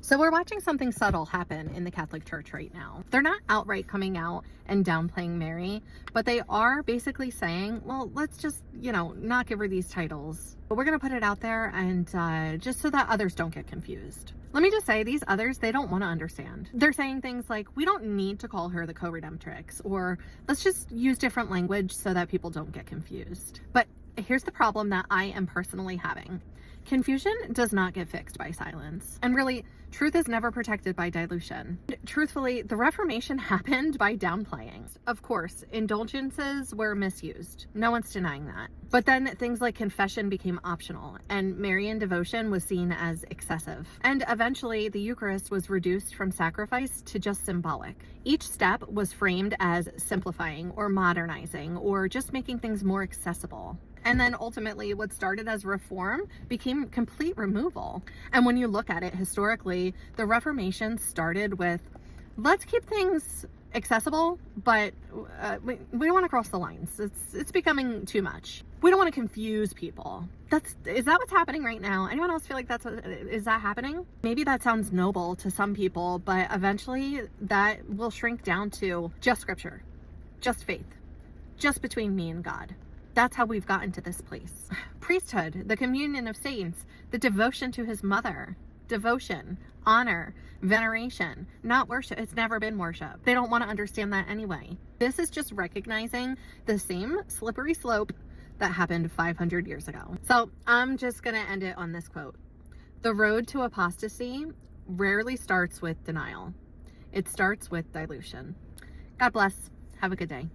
So we're watching something subtle happen in the Catholic Church right now. They're not outright coming out and downplaying Mary, but they are basically saying, well, let's just, not give her these titles. But we're going to put it out there and just so that others don't get confused. Let me just say, these others, they don't want to understand. They're saying things like, we don't need to call her the co-redemptrix, or let's just use different language so that people don't get confused. But here's the problem that I am personally having. Confusion does not get fixed by silence. And really, truth is never protected by dilution. Truthfully, the Reformation happened by downplaying. Of course, indulgences were misused. No one's denying that. But then things like confession became optional, and Marian devotion was seen as excessive. And eventually, the Eucharist was reduced from sacrifice to just symbolic. Each step was framed as simplifying or modernizing or just making things more accessible. And then ultimately, what started as reform became complete removal. And when you look at it historically, the Reformation started with, let's keep things accessible, but we don't want to cross the lines. It's becoming too much. We don't want to confuse people. Is that what's happening right now? Anyone else feel like is that happening? Maybe that sounds noble to some people, but eventually that will shrink down to just scripture, just faith, just between me and God. That's how we've gotten to this place. Priesthood, the communion of saints, the devotion to his mother, devotion, honor, veneration, not worship. It's never been worship. They don't want to understand that anyway. This is just recognizing the same slippery slope that happened 500 years ago. So I'm just going to end it on this quote. The road to apostasy rarely starts with denial. It starts with dilution. God bless. Have a good day.